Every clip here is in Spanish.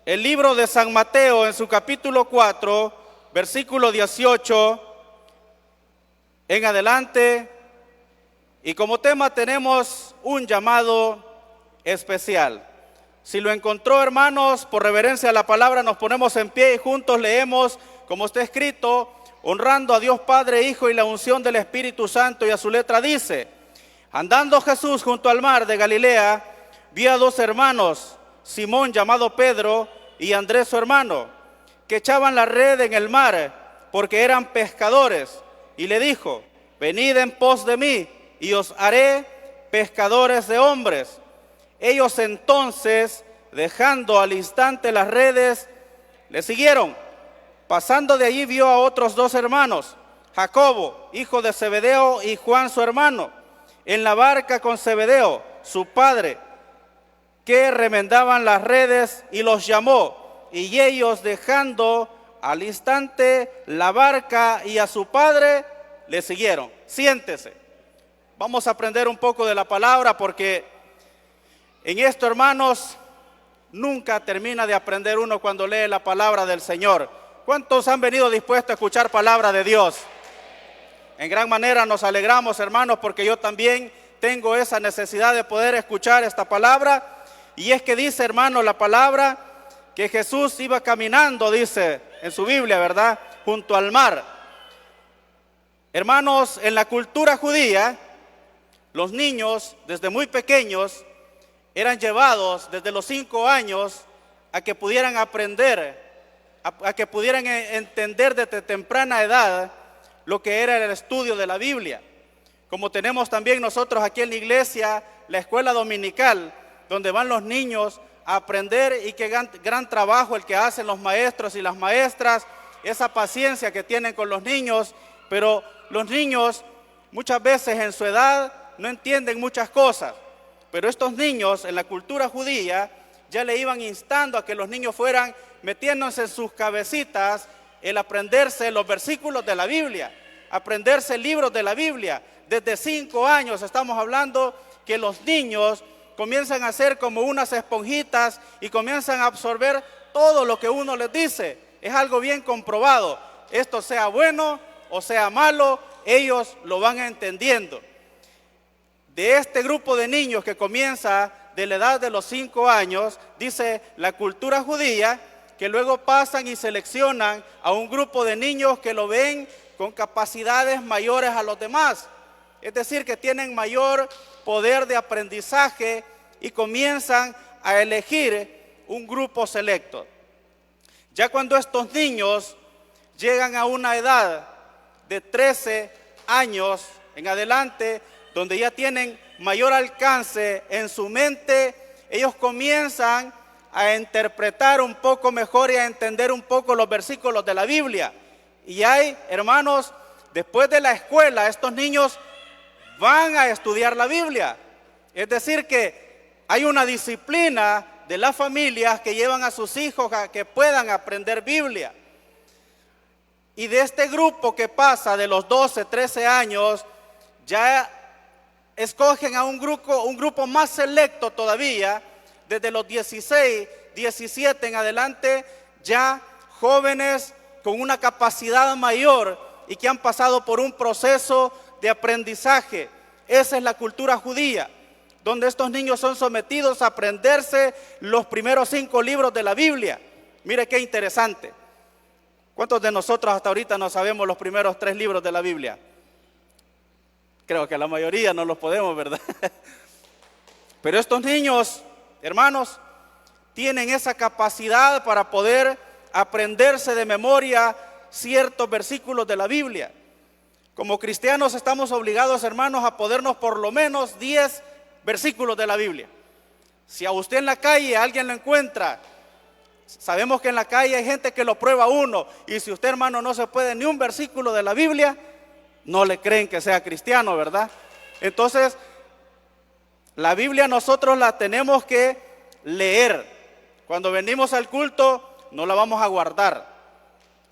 el libro de San Mateo en su capítulo 4, versículo 18 en adelante, y como tema tenemos un llamado especial. Si lo encontró, hermanos, por reverencia a la palabra, nos ponemos en pie y juntos leemos, como está escrito, honrando a Dios Padre, Hijo y la unción del Espíritu Santo, y a su letra dice: andando Jesús junto al mar de Galilea, vio a dos hermanos, Simón llamado Pedro y Andrés su hermano, que echaban la red en el mar, porque eran pescadores, y le dijo: venid en pos de mí, y os haré pescadores de hombres. Ellos entonces, dejando al instante las redes, le siguieron. Pasando de allí vio a otros dos hermanos, Jacobo, hijo de Zebedeo, y Juan su hermano, en la barca con Zebedeo, su padre, que remendaban las redes, y los llamó. Y ellos, dejando al instante la barca y a su padre, le siguieron. Siéntese. Vamos a aprender un poco de la palabra, porque en esto, hermanos, nunca termina de aprender uno cuando lee la palabra del Señor. ¿Cuántos han venido dispuestos a escuchar palabra de Dios? En gran manera nos alegramos, hermanos, porque yo también tengo esa necesidad de poder escuchar esta palabra. Y es que dice, hermanos, la palabra que Jesús iba caminando, dice en su Biblia, ¿verdad?, junto al mar. Hermanos, en la cultura judía, los niños desde muy pequeños eran llevados desde los 5 años a que pudieran aprender, a que pudieran entender desde temprana edad lo que era el estudio de la Biblia. Como tenemos también nosotros aquí en la iglesia la escuela dominical, donde van los niños a aprender, y qué gran trabajo el que hacen los maestros y las maestras, esa paciencia que tienen con los niños, pero los niños muchas veces en su edad no entienden muchas cosas. Pero estos niños en la cultura judía ya le iban instando a que los niños fueran metiéndose en sus cabecitas el aprenderse los versículos de la Biblia, aprenderse libros de la Biblia. Desde 5 años estamos hablando que los niños comienzan a ser como unas esponjitas y comienzan a absorber todo lo que uno les dice. Es algo bien comprobado. Esto sea bueno o sea malo, ellos lo van entendiendo. De este grupo de niños que comienza de la edad de los 5 años, dice la cultura judía, que luego pasan y seleccionan a un grupo de niños que lo ven con capacidades mayores a los demás. Es decir, que tienen mayor poder de aprendizaje y comienzan a elegir un grupo selecto. Ya cuando estos niños llegan a una edad de 13 años en adelante, donde ya tienen mayor alcance en su mente, ellos comienzan a interpretar un poco mejor y a entender un poco los versículos de la Biblia. Y hay, hermanos, después de la escuela, estos niños van a estudiar la Biblia. Es decir, que hay una disciplina de las familias que llevan a sus hijos a que puedan aprender Biblia. Y de este grupo que pasa de los 12, 13 años, ya escogen a un grupo más selecto todavía, desde los 16, 17 en adelante, ya jóvenes con una capacidad mayor y que han pasado por un proceso de aprendizaje. Esa es la cultura judía, donde estos niños son sometidos a aprenderse los primeros 5 libros de la Biblia. Mire qué interesante. ¿Cuántos de nosotros hasta ahorita no sabemos los primeros 3 libros de la Biblia? Creo que la mayoría no los podemos, ¿verdad? Pero estos niños, hermanos, tienen esa capacidad para poder aprenderse de memoria ciertos versículos de la Biblia. Como cristianos estamos obligados, hermanos, a podernos por lo menos 10 versículos de la Biblia. Si a usted en la calle alguien lo encuentra, sabemos que en la calle hay gente que lo prueba uno, y si usted, hermano, no se puede ni un versículo de la Biblia, no le creen que sea cristiano, ¿verdad? Entonces, la Biblia nosotros la tenemos que leer. Cuando venimos al culto, no la vamos a guardar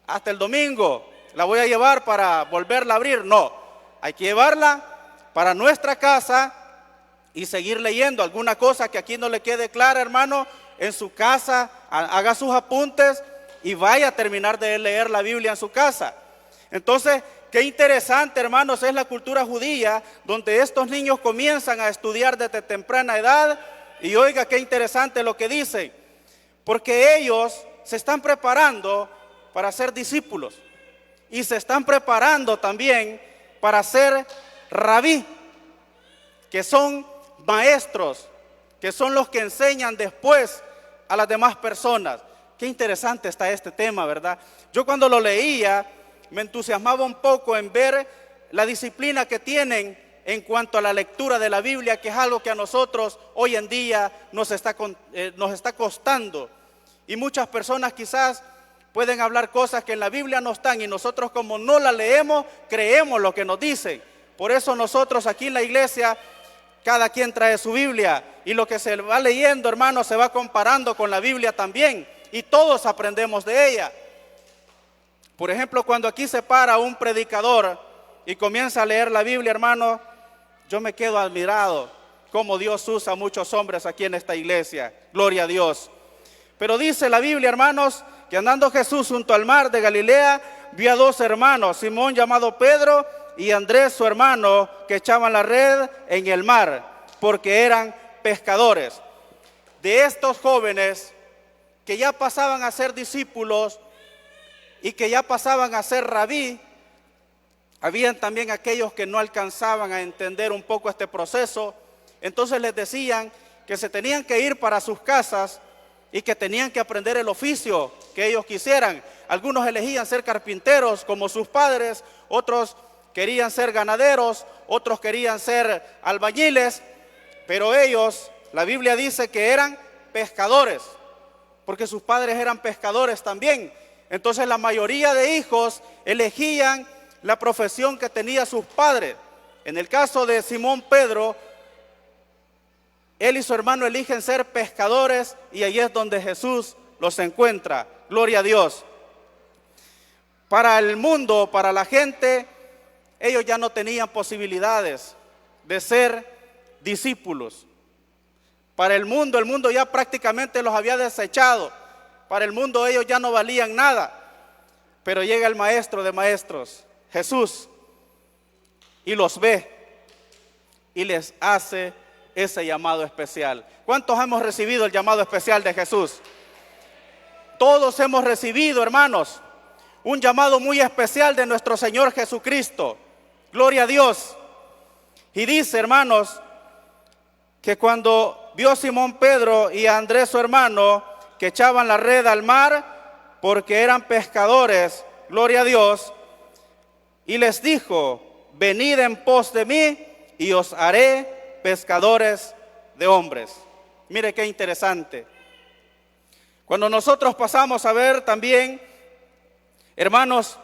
hasta el domingo. La voy a llevar para volverla a abrir. No, hay que llevarla para nuestra casa y seguir leyendo. Alguna cosa que aquí no le quede clara, hermano, en su casa, haga sus apuntes y vaya a terminar de leer la Biblia en su casa. Entonces, qué interesante, hermanos, es la cultura judía, donde estos niños comienzan a estudiar desde temprana edad. Y oiga, qué interesante lo que dicen, porque ellos se están preparando para ser discípulos y se están preparando también para ser rabí, que son maestros, que son los que enseñan después a las demás personas. Qué interesante está este tema, ¿verdad? Yo cuando lo leía me entusiasmaba un poco en ver la disciplina que tienen en cuanto a la lectura de la Biblia, que es algo que a nosotros hoy en día nos está costando. Y muchas personas quizás pueden hablar cosas que en la Biblia no están, y nosotros, como no la leemos, creemos lo que nos dicen. Por eso nosotros aquí en la iglesia, cada quien trae su Biblia, y lo que se va leyendo, hermano, se va comparando con la Biblia también, y todos aprendemos de ella. Por ejemplo, cuando aquí se para un predicador y comienza a leer la Biblia, hermano, yo me quedo admirado cómo Dios usa a muchos hombres aquí en esta iglesia. Gloria a Dios. Pero dice la Biblia, hermanos, que andando Jesús junto al mar de Galilea, vio a dos hermanos, Simón llamado Pedro y Andrés su hermano, que echaban la red en el mar, porque eran pescadores. De estos jóvenes que ya pasaban a ser discípulos y que ya pasaban a ser rabí, habían también aquellos que no alcanzaban a entender un poco este proceso. Entonces les decían que se tenían que ir para sus casas y que tenían que aprender el oficio que ellos quisieran. Algunos elegían ser carpinteros como sus padres, otros querían ser ganaderos, otros querían ser albañiles, pero ellos, la Biblia dice que eran pescadores, porque sus padres eran pescadores también. Entonces la mayoría de hijos elegían la profesión que tenía sus padres. En el caso de Simón Pedro, él y su hermano eligen ser pescadores, y ahí es donde Jesús los encuentra. Gloria a Dios. Para el mundo, para la gente, ellos ya no tenían posibilidades de ser discípulos. Para el mundo ya prácticamente los había desechado. Para el mundo ellos ya no valían nada. Pero llega el maestro de maestros, Jesús, y los ve y les hace ese llamado especial. ¿Cuántos hemos recibido el llamado especial de Jesús? Todos hemos recibido, hermanos, un llamado muy especial de nuestro Señor Jesucristo. Gloria a Dios. Y dice, hermanos, que cuando vio Simón Pedro y a Andrés su hermano que echaban la red al mar porque eran pescadores, gloria a Dios, y les dijo: venid en pos de mí y os haré pescadores de hombres. Mire qué interesante. Cuando nosotros pasamos a ver también, hermanos,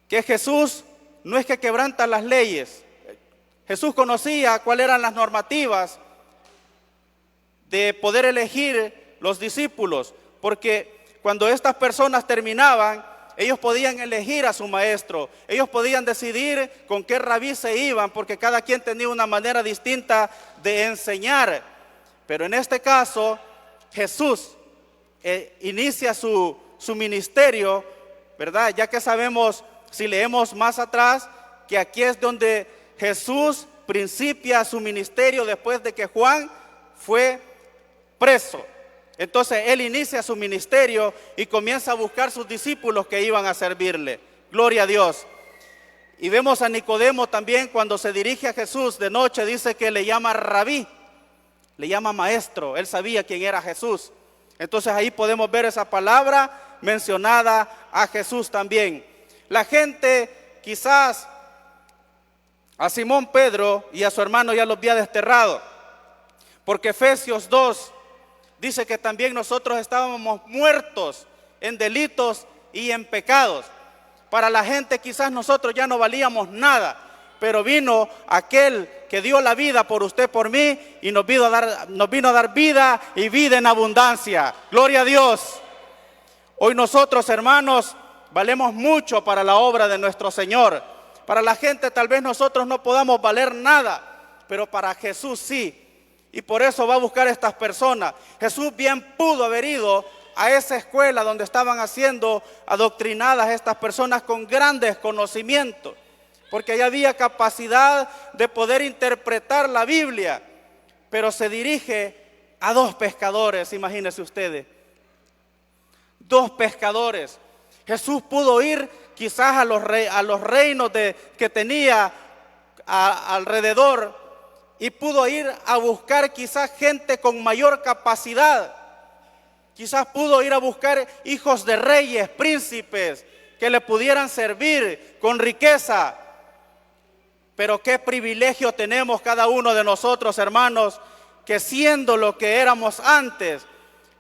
que Jesús no es que quebranta las leyes. Jesús conocía cuáles eran las normativas de poder elegir los discípulos, porque cuando estas personas terminaban, ellos podían elegir a su maestro, ellos podían decidir con qué rabí se iban, porque cada quien tenía una manera distinta de enseñar. Pero en este caso, Jesús inicia su ministerio, ¿verdad? Ya que sabemos, si leemos más atrás, que aquí es donde Jesús principia su ministerio después de que Juan fue preso. Entonces él inicia su ministerio y comienza a buscar sus discípulos que iban a servirle. Gloria a Dios. Y vemos a Nicodemo también, cuando se dirige a Jesús de noche, dice que le llama rabí, le llama maestro. Él sabía quién era Jesús. Entonces ahí podemos ver esa palabra mencionada a Jesús también. La gente quizás a Simón Pedro y a su hermano ya los había desterrado, porque Efesios 2 dice que también nosotros estábamos muertos en delitos y en pecados. Para la gente quizás nosotros ya no valíamos nada, pero vino aquel que dio la vida por usted, por mí, y nos vino a dar vida y vida en abundancia. Gloria a Dios. Hoy nosotros, hermanos, valemos mucho para la obra de nuestro Señor. Para la gente tal vez nosotros no podamos valer nada, pero para Jesús sí. Y por eso va a buscar a estas personas. Jesús bien pudo haber ido a esa escuela donde estaban siendo adoctrinadas estas personas con grandes conocimientos, porque allá había capacidad de poder interpretar la Biblia, pero se dirige a dos pescadores, imagínense ustedes, dos pescadores. Jesús pudo ir quizás a los reinos que tenía alrededor, y pudo ir a buscar quizás gente con mayor capacidad. Quizás pudo ir a buscar hijos de reyes, príncipes, que le pudieran servir con riqueza. Pero qué privilegio tenemos cada uno de nosotros, hermanos, que siendo lo que éramos antes,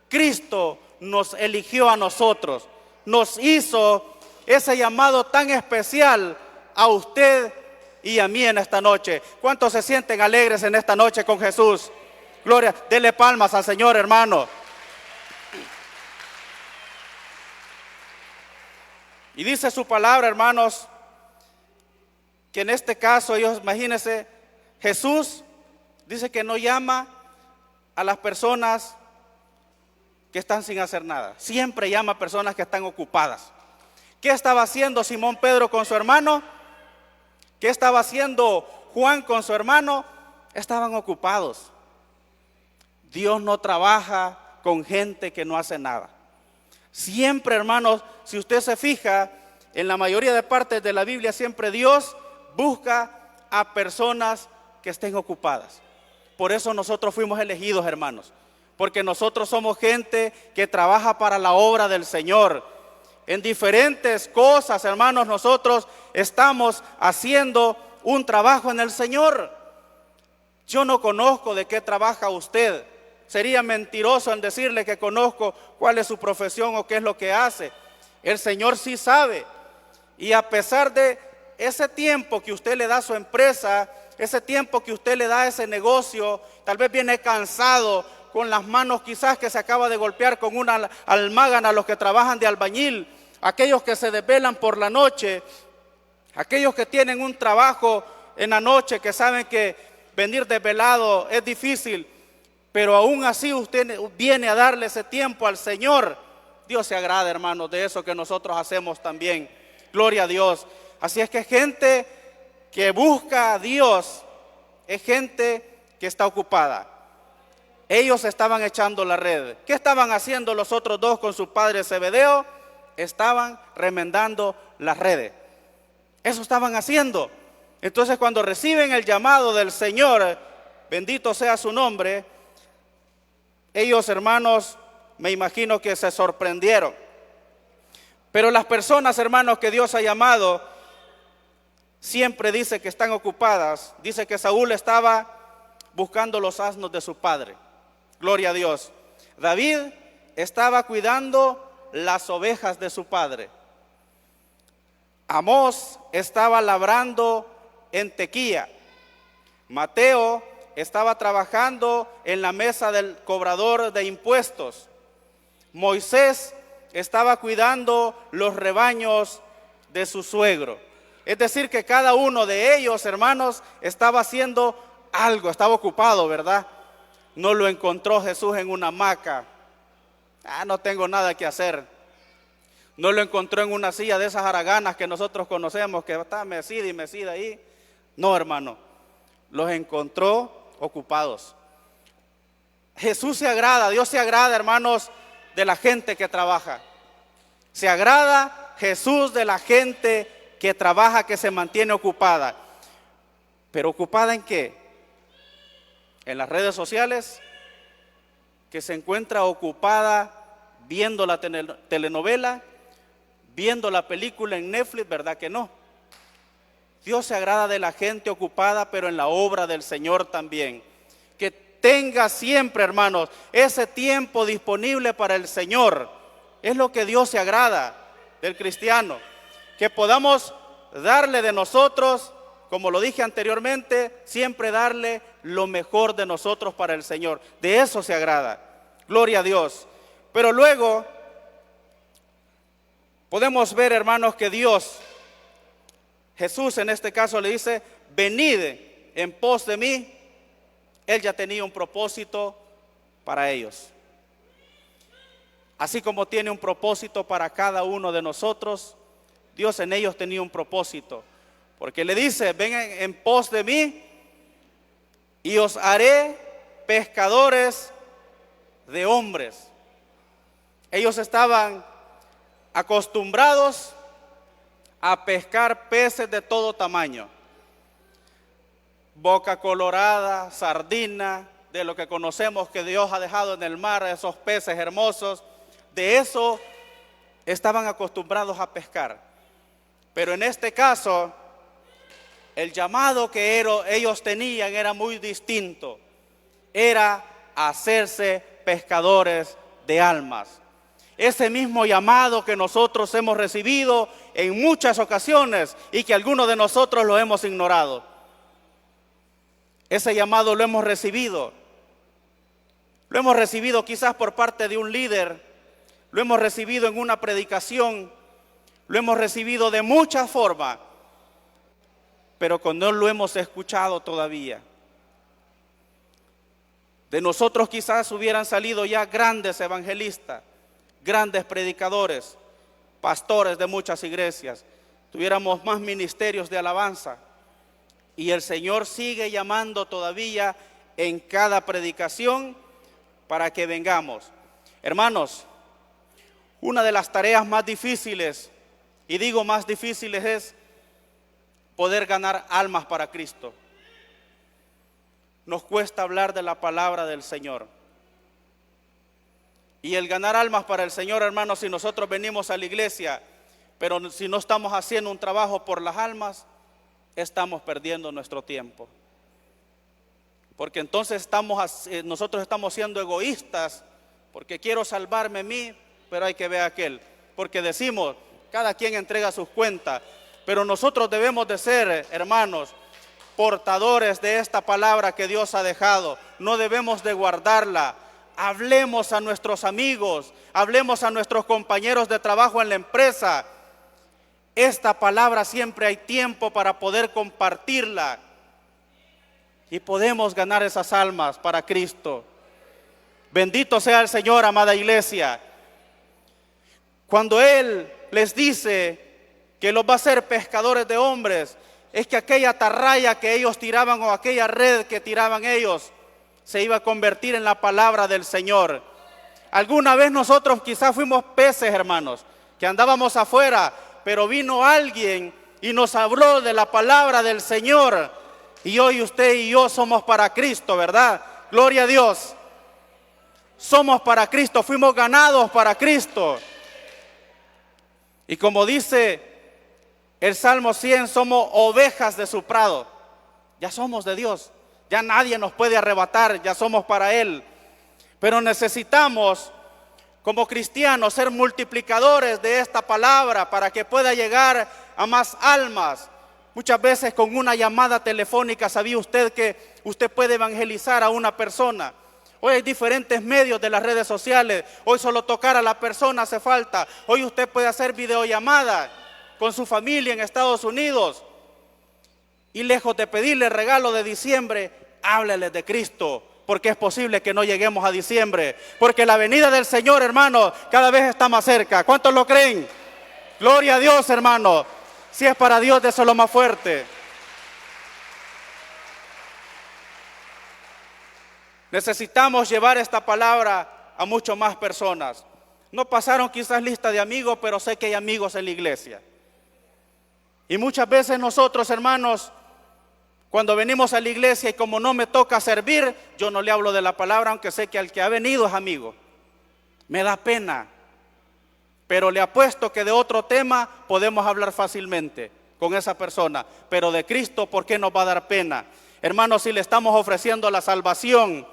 Cristo nos eligió a nosotros, nos hizo ese llamado tan especial a usted y a mí en esta noche. ¿Cuántos se sienten alegres en esta noche con Jesús? Gloria, dele palmas al Señor, hermano. Y dice su palabra, hermanos, que en este caso, ellos, imagínense, Jesús dice que no llama a las personas que están sin hacer nada. Siempre llama a personas que están ocupadas. ¿Qué estaba haciendo Simón Pedro con su hermano? ¿Qué estaba haciendo Juan con su hermano? Estaban ocupados. Dios no trabaja con gente que no hace nada. Siempre, hermanos, si usted se fija, en la mayoría de partes de la Biblia, siempre Dios busca a personas que estén ocupadas. Por eso nosotros fuimos elegidos, hermanos, porque nosotros somos gente que trabaja para la obra del Señor. En diferentes cosas, hermanos, nosotros estamos haciendo un trabajo en el Señor. Yo no conozco de qué trabaja usted. Sería mentiroso en decirle que conozco cuál es su profesión o qué es lo que hace. El Señor sí sabe. Y a pesar de ese tiempo que usted le da a su empresa, ese tiempo que usted le da a ese negocio, tal vez viene cansado, con las manos quizás que se acaba de golpear con una almágana, los que trabajan de albañil, aquellos que se desvelan por la noche, aquellos que tienen un trabajo en la noche, que saben que venir desvelado es difícil, pero aún así usted viene a darle ese tiempo al Señor. Dios se agrada, hermanos, de eso que nosotros hacemos también. Gloria a Dios. Así es que gente que busca a Dios es gente que está ocupada. Ellos estaban echando la red. ¿Qué estaban haciendo los otros dos con su padre Zebedeo? Estaban remendando las redes. Eso estaban haciendo. Entonces, cuando reciben el llamado del Señor, bendito sea su nombre, ellos, hermanos, me imagino que se sorprendieron. Pero las personas, hermanos, que Dios ha llamado, siempre dice que están ocupadas. Dice que Saúl estaba buscando los asnos de su padre. Gloria a Dios. David estaba cuidando las ovejas de su padre. Amós estaba labrando en Tequía. Mateo estaba trabajando en la mesa del cobrador de impuestos. Moisés estaba cuidando los rebaños de su suegro. Es decir, que cada uno de ellos, hermanos, estaba haciendo algo, estaba ocupado, ¿verdad? No lo encontró Jesús en una hamaca. No tengo nada que hacer. No lo encontró en una silla de esas haraganas que nosotros conocemos, que está mecida y mecida ahí. No, hermano, los encontró ocupados. Jesús se agrada, Dios se agrada, hermanos, de la gente que trabaja. Se agrada Jesús de la gente que trabaja, que se mantiene ocupada. ¿Pero ocupada en qué? En las redes sociales, que se encuentra ocupada viendo la telenovela, viendo la película en Netflix, ¿verdad que no? Dios se agrada de la gente ocupada, pero en la obra del Señor también. Que tenga siempre, hermanos, ese tiempo disponible para el Señor. Es lo que Dios se agrada del cristiano. Que podamos darle de nosotros, como lo dije anteriormente, siempre darle lo mejor de nosotros para el Señor. De eso se agrada. Gloria a Dios. Pero luego podemos ver, hermanos, que Dios, Jesús en este caso le dice, venid en pos de mí Él ya tenía un propósito para ellos. Así como tiene un propósito para cada uno de nosotros, Dios en ellos tenía un propósito. Porque le dice, vengan en pos de mí y os haré pescadores de hombres. Ellos estaban acostumbrados a pescar peces de todo tamaño. Boca colorada, sardina, de lo que conocemos que Dios ha dejado en el mar, esos peces hermosos. De eso estaban acostumbrados a pescar. Pero en este caso, el llamado que ellos tenían era muy distinto. Era hacerse pescadores de almas. Ese mismo llamado que nosotros hemos recibido en muchas ocasiones y que algunos de nosotros lo hemos ignorado. Ese llamado lo hemos recibido. Lo hemos recibido quizás por parte de un líder. Lo hemos recibido en una predicación. Lo hemos recibido de muchas formas. Pero no lo hemos escuchado todavía. De nosotros quizás hubieran salido ya grandes evangelistas, grandes predicadores, pastores de muchas iglesias. Tuviéramos más ministerios de alabanza. Y el Señor sigue llamando todavía en cada predicación para que vengamos. Hermanos, una de las tareas más difíciles, y digo más difíciles, es poder ganar almas para Cristo. Nos cuesta hablar de la palabra del Señor. Y el ganar almas para el Señor, hermanos, si nosotros venimos a la iglesia, pero si no estamos haciendo un trabajo por las almas, estamos perdiendo nuestro tiempo. Porque entonces nosotros estamos siendo egoístas, porque quiero salvarme a mí, pero hay que ver a aquel. Porque decimos, cada quien entrega sus cuentas, pero nosotros debemos de ser, hermanos, portadores de esta palabra que Dios ha dejado. No debemos de guardarla. Hablemos a nuestros amigos, hablemos a nuestros compañeros de trabajo en la empresa. Esta palabra siempre hay tiempo para poder compartirla y podemos ganar esas almas para Cristo. Bendito sea el Señor, amada iglesia. Cuando Él les dice que los va a hacer pescadores de hombres, es que aquella atarraya que ellos tiraban o aquella red que tiraban ellos se iba a convertir en la palabra del Señor. Alguna vez nosotros quizás fuimos peces, hermanos, que andábamos afuera, pero vino alguien y nos habló de la palabra del Señor. Y hoy usted y yo somos para Cristo, ¿verdad? Gloria a Dios. Somos para Cristo, fuimos ganados para Cristo. Y como dice el Salmo 100, somos ovejas de su prado. Ya somos de Dios. Ya nadie nos puede arrebatar, ya somos para Él. Pero necesitamos, como cristianos, ser multiplicadores de esta palabra para que pueda llegar a más almas. Muchas veces con una llamada telefónica, ¿sabía usted que usted puede evangelizar a una persona? Hoy hay diferentes medios de las redes sociales. Hoy solo tocar a la persona hace falta. Hoy usted puede hacer videollamada con su familia en Estados Unidos. Y lejos de pedirle regalo de diciembre, háblele de Cristo. Porque es posible que no lleguemos a diciembre. Porque la venida del Señor, hermano, cada vez está más cerca. ¿Cuántos lo creen? Gloria a Dios, hermano. Si es para Dios, déselo más fuerte. Necesitamos llevar esta palabra a mucho más personas. No pasaron quizás lista de amigos, pero sé que hay amigos en la iglesia. Y muchas veces nosotros, hermanos, cuando venimos a la iglesia y como no me toca servir, yo no le hablo de la palabra, aunque sé que al que ha venido es amigo. Me da pena. Pero le apuesto que de otro tema podemos hablar fácilmente con esa persona. Pero de Cristo, ¿por qué nos va a dar pena? Hermanos, si le estamos ofreciendo la salvación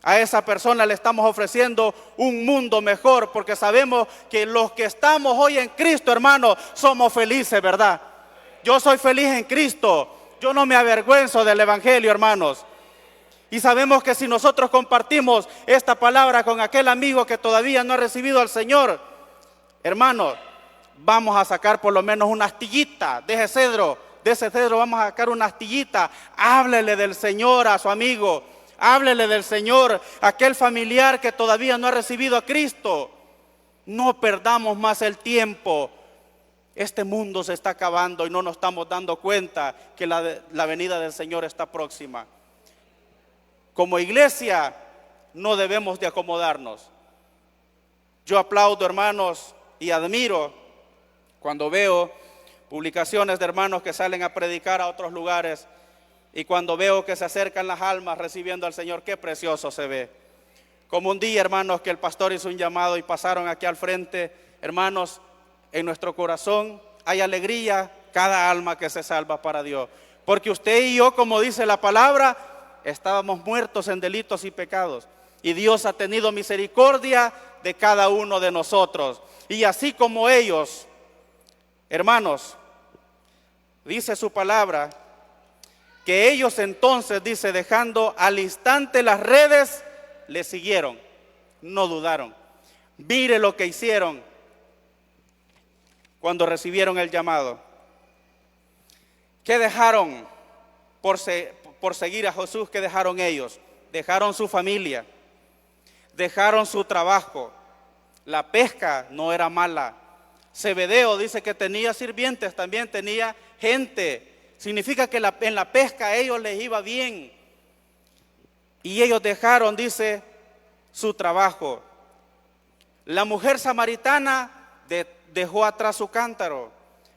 a esa persona, le estamos ofreciendo un mundo mejor, porque sabemos que los que estamos hoy en Cristo, hermanos, somos felices, ¿verdad? Yo soy feliz en Cristo. Yo no me avergüenzo del evangelio, hermanos. Y sabemos que si nosotros compartimos esta palabra con aquel amigo que todavía no ha recibido al Señor, hermanos, vamos a sacar por lo menos una astillita de ese cedro. De ese cedro vamos a sacar una astillita. Háblele del Señor a su amigo. Háblele del Señor a aquel familiar que todavía no ha recibido a Cristo. No perdamos más el tiempo. Este mundo se está acabando y no nos estamos dando cuenta que la venida del Señor está próxima. Como iglesia no debemos de acomodarnos. Yo aplaudo, hermanos, y admiro cuando veo publicaciones de hermanos que salen a predicar a otros lugares y cuando veo que se acercan las almas recibiendo al Señor. Qué precioso se ve. Como un día, hermanos, que el pastor hizo un llamado y pasaron aquí al frente, hermanos, en nuestro corazón hay alegría cada alma que se salva para Dios. Porque usted y yo, como dice la palabra, estábamos muertos en delitos y pecados. Y Dios ha tenido misericordia de cada uno de nosotros. Y así como ellos, hermanos, dice su palabra, que ellos entonces, dice, dejando al instante las redes, le siguieron, no dudaron. Mire lo que hicieron cuando recibieron el llamado. ¿Qué dejaron por seguir a Jesús? ¿Qué dejaron ellos? Dejaron su familia, dejaron su trabajo. La pesca no era mala. Zebedeo dice que tenía sirvientes, también tenía gente. Significa que en la pesca a ellos les iba bien. Y ellos dejaron, dice, su trabajo. La mujer samaritana dejó atrás su cántaro.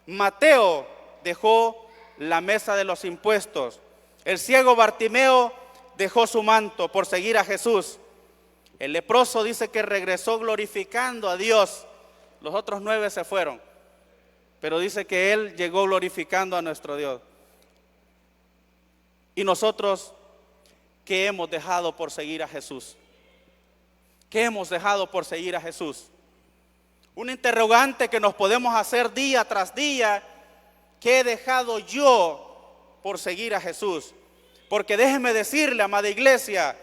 Mateo dejó la mesa de los impuestos. El ciego Bartimeo dejó su manto por seguir a Jesús. El leproso dice que regresó glorificando a Dios. Los otros 9 se fueron, pero dice que él llegó glorificando a nuestro Dios. Y nosotros, ¿qué hemos dejado por seguir a Jesús? ¿Qué hemos dejado por seguir a Jesús? Un interrogante que nos podemos hacer día tras día. ¿Qué he dejado yo por seguir a Jesús? Porque déjeme decirle, amada iglesia,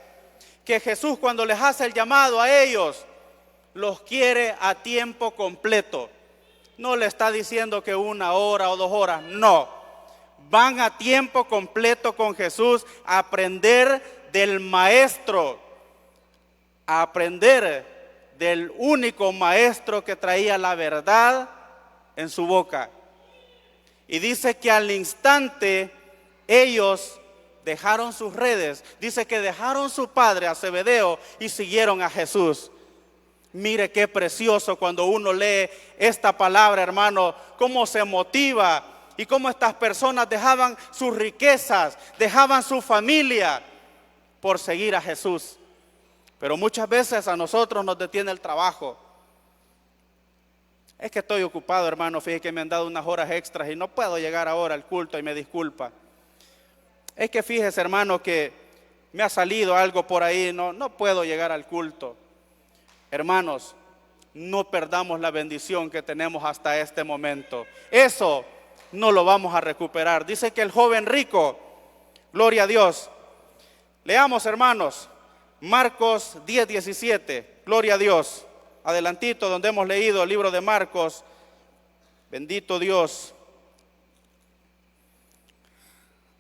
que Jesús, cuando les hace el llamado a ellos, los quiere a tiempo completo. No le está diciendo que 1 hora o 2 horas, no. Van a tiempo completo con Jesús a aprender del Maestro, a aprender del único Maestro que traía la verdad en su boca. Y dice que al instante ellos dejaron sus redes, dice que dejaron su padre a Zebedeo y siguieron a Jesús. Mire qué precioso cuando uno lee esta palabra, hermano, cómo se motiva y cómo estas personas dejaban sus riquezas, dejaban su familia por seguir a Jesús. Pero muchas veces a nosotros nos detiene el trabajo. Es que estoy ocupado, hermano, fíjese que me han dado unas horas extras y no puedo llegar ahora al culto y me disculpa. Es que fíjese, hermano, que me ha salido algo por ahí, no puedo llegar al culto. Hermanos, no perdamos la bendición que tenemos hasta este momento. Eso no lo vamos a recuperar. Dice que el joven rico, gloria a Dios. Leamos, hermanos, Marcos 10:17, gloria a Dios. Adelantito donde hemos leído el libro de Marcos, bendito Dios.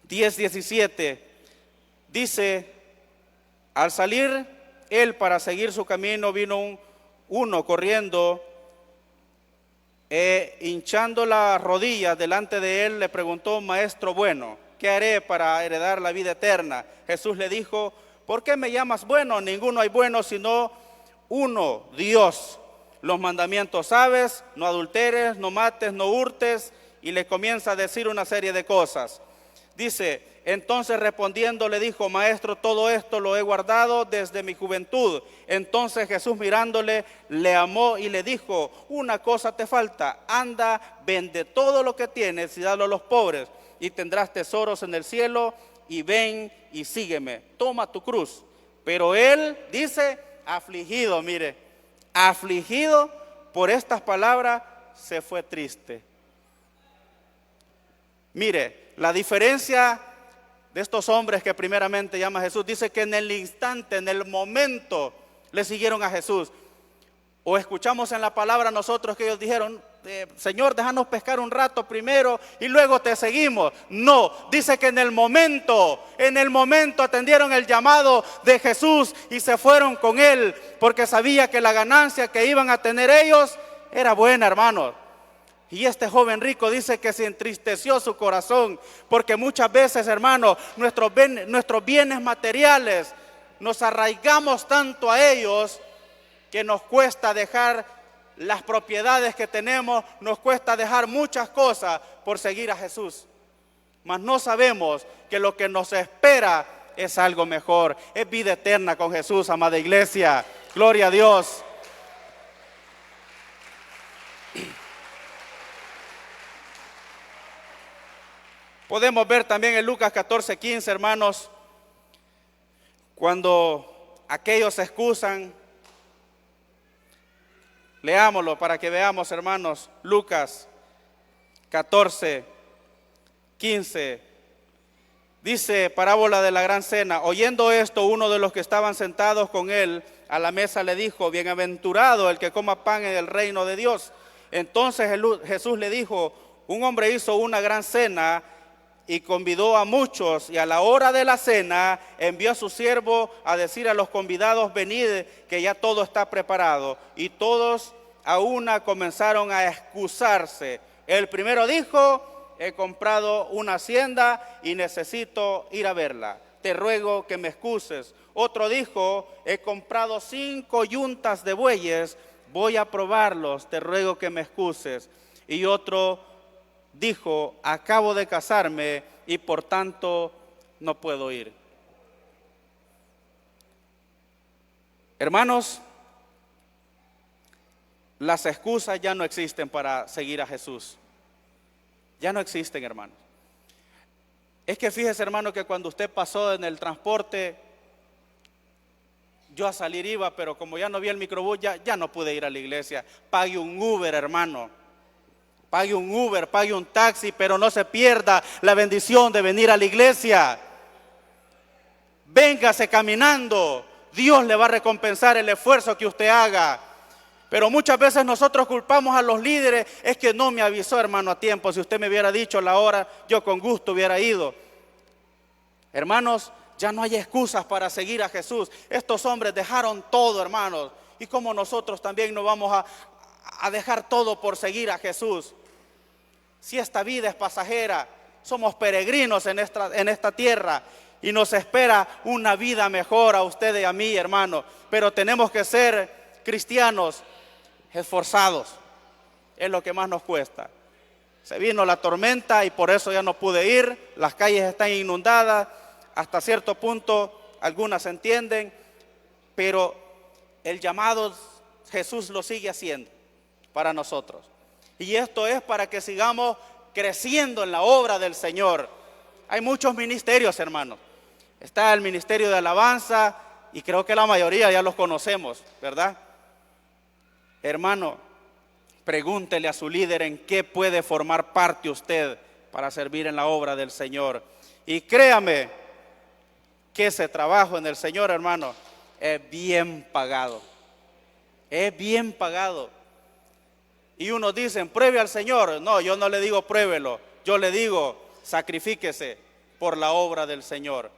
10:17, dice, al salir él para seguir su camino, vino uno corriendo, hinchando las rodillas delante de él, le preguntó: maestro bueno, ¿qué haré para heredar la vida eterna? Jesús le dijo: ¿por qué me llamas bueno? Ninguno hay bueno sino uno, Dios. Los mandamientos sabes: no adulteres, no mates, no hurtes, y le comienza a decir una serie de cosas. Dice, entonces respondiendo le dijo: maestro, todo esto lo he guardado desde mi juventud. Entonces Jesús mirándole, le amó y le dijo: una cosa te falta, anda, vende todo lo que tienes y dalo a los pobres, y tendrás tesoros en el cielo, y ven y sígueme, toma tu cruz. Pero él, dice, afligido, mire, afligido por estas palabras, se fue triste. Mire, la diferencia de estos hombres que primeramente llama a Jesús, dice que en el instante, en el momento, le siguieron a Jesús. O escuchamos en la palabra nosotros que ellos dijeron: Señor, déjanos pescar un rato primero y luego te seguimos. No, dice que en el momento atendieron el llamado de Jesús y se fueron con él, porque sabía que la ganancia que iban a tener ellos era buena, hermanos. Y este joven rico dice que se entristeció su corazón, porque muchas veces, hermanos, nuestros bienes materiales, nos arraigamos tanto a ellos que nos cuesta dejar las propiedades que tenemos, nos cuesta dejar muchas cosas por seguir a Jesús. Mas no sabemos que lo que nos espera es algo mejor, es vida eterna con Jesús, amada iglesia. Gloria a Dios. Podemos ver también en Lucas 14:15, hermanos, cuando aquellos se excusan. Leámoslo para que veamos, hermanos. Lucas 14:15. Dice, parábola de la gran cena. Oyendo esto, uno de los que estaban sentados con él a la mesa le dijo: bienaventurado el que coma pan en el reino de Dios. Entonces Jesús le dijo: un hombre hizo una gran cena y convidó a muchos, y a la hora de la cena envió a su siervo a decir a los convidados: venid, que ya todo está preparado. Y todos a una comenzaron a excusarse. El primero dijo: he comprado una hacienda y necesito ir a verla, te ruego que me excuses. Otro dijo: he comprado 5 yuntas de bueyes, voy a probarlos, te ruego que me excuses. Y otro dijo: acabo de casarme y por tanto no puedo ir. Hermanos, las excusas ya no existen para seguir a Jesús. Ya no existen, hermanos. Es que fíjese, hermano, que cuando usted pasó en el transporte, yo a salir iba, pero como ya no vi el microbús, ya no pude ir a la iglesia. Pague un Uber, hermano. Pague un Uber, pague un taxi, pero no se pierda la bendición de venir a la iglesia. Véngase caminando. Dios le va a recompensar el esfuerzo que usted haga. Pero muchas veces nosotros culpamos a los líderes: es que no me avisó, hermano, a tiempo. Si usted me hubiera dicho la hora, yo con gusto hubiera ido. Hermanos, ya no hay excusas para seguir a Jesús. Estos hombres dejaron todo, hermanos. Y como nosotros también no vamos a dejar todo por seguir a Jesús. Si esta vida es pasajera, somos peregrinos en esta tierra y nos espera una vida mejor a usted y a mí, hermano. Pero tenemos que ser cristianos esforzados. Es lo que más nos cuesta. Se vino la tormenta y por eso ya no pude ir. Las calles están inundadas. Hasta cierto punto algunas se entienden, pero el llamado Jesús lo sigue haciendo para nosotros. Y esto es para que sigamos creciendo en la obra del Señor. Hay muchos ministerios, hermanos. Está el ministerio de alabanza y creo que la mayoría ya los conocemos, ¿verdad? Hermano, pregúntele a su líder en qué puede formar parte usted para servir en la obra del Señor. Y créame que ese trabajo en el Señor, hermano, es bien pagado. Es bien pagado. Y unos dicen: pruebe al Señor. No, yo no le digo pruébelo. Yo le digo: sacrifíquese por la obra del Señor.